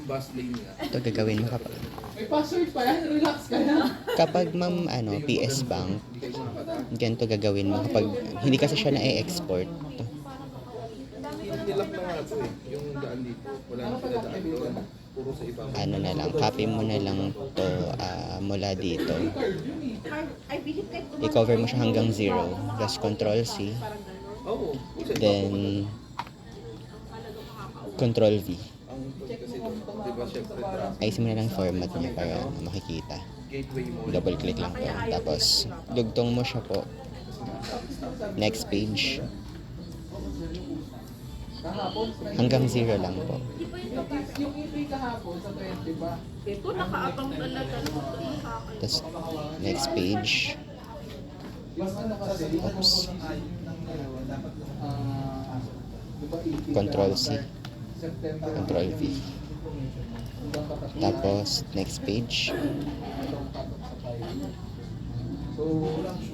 Yung bus lane nga. Ito gagawin mo kapag May password pa yan, relax ka na. kapag ma'am PS Bank, ganito gagawin mo kapag hindi kasi siya na-export. Nilak na nga ito eh. Yung daan dito. Wala na sila daan doon. Puro sa ibang. Ano na lang, copy mo na lang to mula dito. I-cover mo siya hanggang 0, plus Control C, Oo. then Control V. Ang kasi doon. Diba syempre traffic. Ayusin mo na lang format niya para makikita. Gateway mo. Double click lang po. Tapos, dugtong mo siya po. Next page. Kahapon, Hanggang 0 lang po. yung EP kahapon sa 20 ba? Ito, nakaabang talaga sa akin. Tapos, next page. Yung ano kasi, Oops. diba EP Control C. September. Control V. Hanggang katatlo. Tapos, next page. Itong katot sa tayo. So,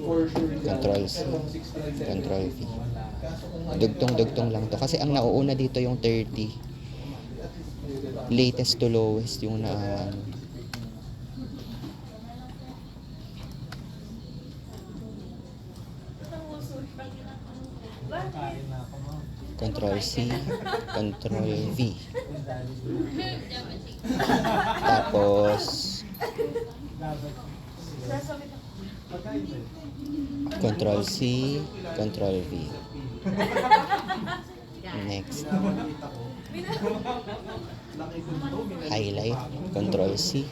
for sure, Control C. Control V. Dugtong-dugtong lang to. Kasi ang nauuna dito yung 30. Latest to lowest yung na Control C, Control V. Tapos Control C, Control V. Next. Highlight, Control C,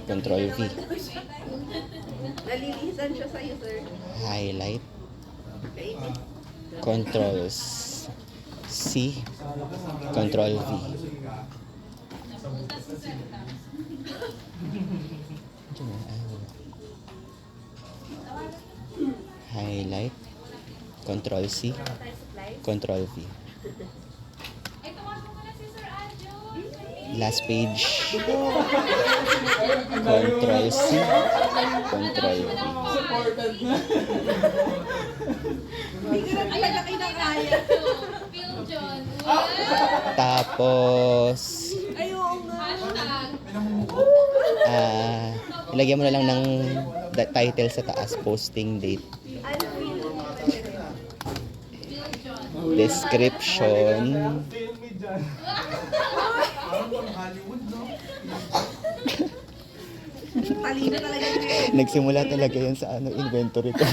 Control V. Nalilisan siya sa'yo, sir. Highlight, Okay. Control C, Control V. Highlight, Control C, Control V. Last page. Control C, Control V. Supported na. Hindi ko na talaga kinakaya. Phil John. Tapos, Ayaw nga. ilagyan mo na lang ng title sa taas, posting date, Ano yun? description, Talino talaga yun. nagsimula talaga yan sa inventory ko.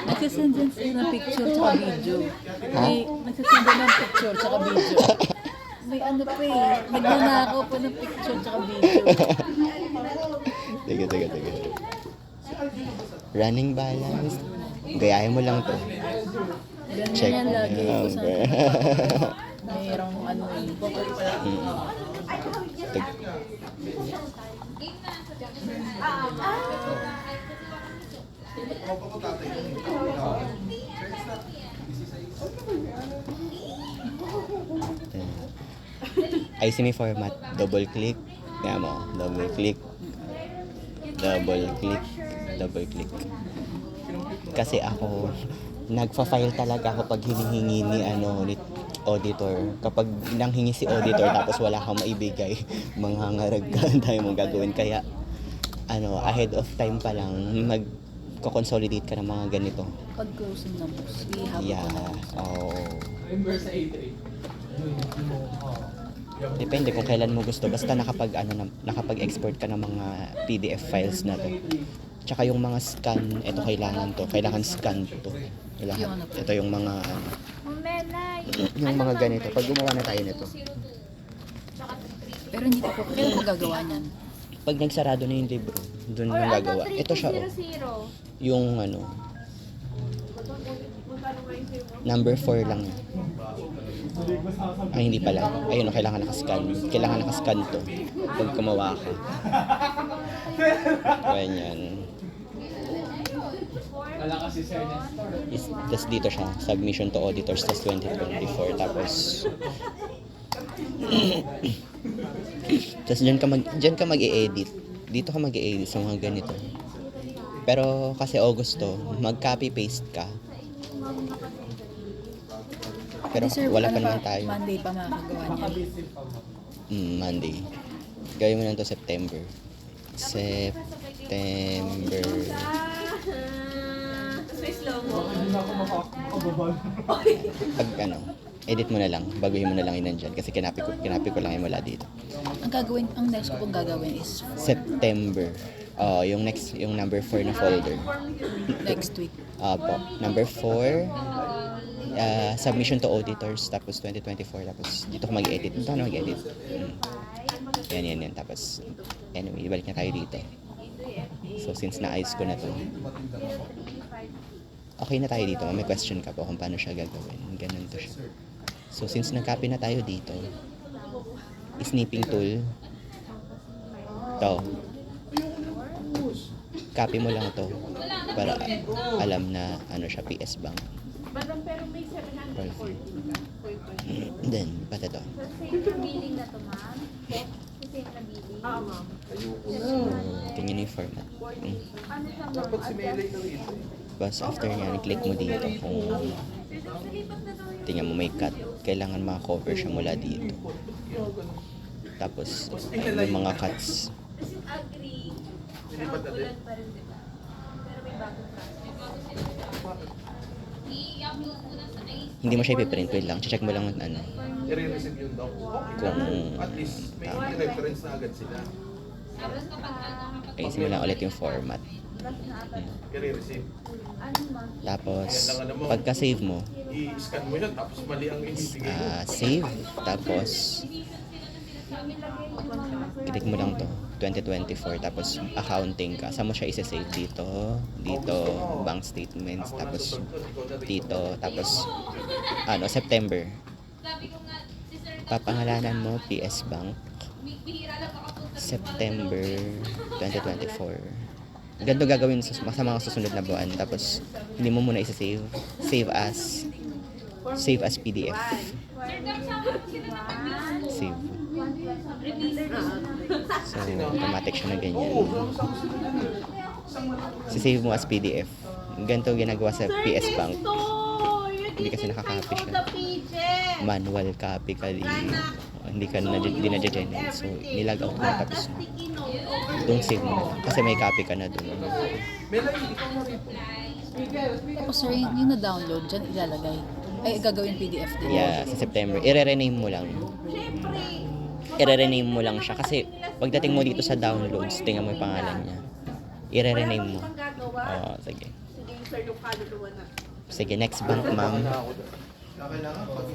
Nagsasend din sila ng picture tsaka video. Nagsasend din ng picture tsaka video. May ano pa eh. Nagnanakaw po ng picture tsaka video. Tiga. Running balance. Gayahin mo lang to. Ganyan Check yan lagi. mo Kung yan. saan mayroong ano eh. ICME format. Double click. Kaya mo. Double click. Double click. Double click. Kasi ako, nagfa-file talaga ako pag hinihingi ni ni auditor. Kapag nanghingi si auditor tapos wala kang maibigay, manghangarag ka, ang dami mong gagawin. Kaya, ahead of time pa lang, mag-consolidate ka ng mga ganito. Pag closing numbers, ihapon Yeah. ko na. Remember sa A3. Depende kung kailan mo gusto. Basta nakapag-export ka ng mga PDF files na to. Tsaka yung mga scan, ito kailangan scan to. Ito yung mga yung mga ganito. Pag gumawa na tayo nito. Pero hindi ko kailan magagawa niyan. Pag nagsarado na yung libro, doon yung gagawa. Ito siya yung number 4 lang. Ay, hindi pala. Ayun, kailangan nakascan. Kailangan nakascan to. Pag gumawa ka. Ganyan. Wala kasi sir Nestor. Tapos dito siya, submission to auditors tas 2024. Tapos tapos dyan ka mag-i-edit. Dito ka mag-i-edit sa mga ganito. Pero kasi August to, mag-copy paste ka. Pero Hindi, sir, wala ano pa naman tayo. Monday pa makakagawa niya. Makabisin pa mo. Monday. Gawin mo na to September. September. Bakit hindi na ako makababal? Pag ano, edit mo na lang. Baguhin mo na lang yun nandyan. Kasi kinapi ko lang yung mula dito. Ang next ko pong gagawin is September. Yung next, yung number 4 na folder. next week. Po. Number 4, submission to auditors, tapos 2024, tapos dito ko mag-edit. Dito ako na mag-edit. Yan. Tapos, anyway, balik na tayo dito. So, since naayos ko na to, okay na tayo dito. May question ka po kung paano siya gagawin. Ganun to siya. So, since nag-copy na tayo dito, snipping tool, to. Copy mo lang to para alam na ano siya, PS Bank. Then, pati to. Same billing na to, ma'am. Same na billing. Ma'am. Tingnan yung format. Ano siya, ma'am? Dapat si Melay lang ito. Tapos after nyan, click mo dito kung tingnan mo may cut. Kailangan maka-cover siya mula dito. Tapos, yung mga cuts. Kasi yung agree, ulan pa rin, di ba? Pero may bagong process. I-upload mo na sa Hindi mo siya ipiprint. Wait lang. Check mo lang kung ano. I-re-receive yun daw. Kung At least may reference na agad sila. Tapos kapag ano, ayusin mo lang ulit yung format. I-re-receive. ano, ma'am? Tapos, pagka-save mo, I-scan mo yun, tapos mali ang ibibigay mo. save. Tapos, click mo lang to. 2024. Tapos, accounting ka. Saan mo siya isa-save? Dito. Dito. Bank statements. Tapos, dito. Tapos, September. Sabi ko nga, si Sir, Papangalanan mo PS Bank. bihira lang makapunta sa September 2024. Ganito gagawin sa mga susunod na buwan. Tapos, hindi mo muna isa-save. Save as PDF. Save. So, automatic siya na ganyan. Save mo as PDF. Ganito ginagawa sa PS Bank. Hindi kasi nakaka-copy siya. Manual copy ka. Hindi na generate. So, nilag out mo. Tapos, itong save mo na lang. Kasi may copy ka na doon. Melay, ikaw na rito. Tapos sir, yung na-download dyan, ilalagay. Ay, gagawin PDF din. Yeah, sa September. I-rename mo lang. I-rename mo lang siya. Kasi, pagdating mo dito sa downloads, tingnan mo yung pangalan niya. I-rename mo. Oo, sige. Sige, sir, yung kaluluwa na. Sige, next bank, ma'am. Kailangan pag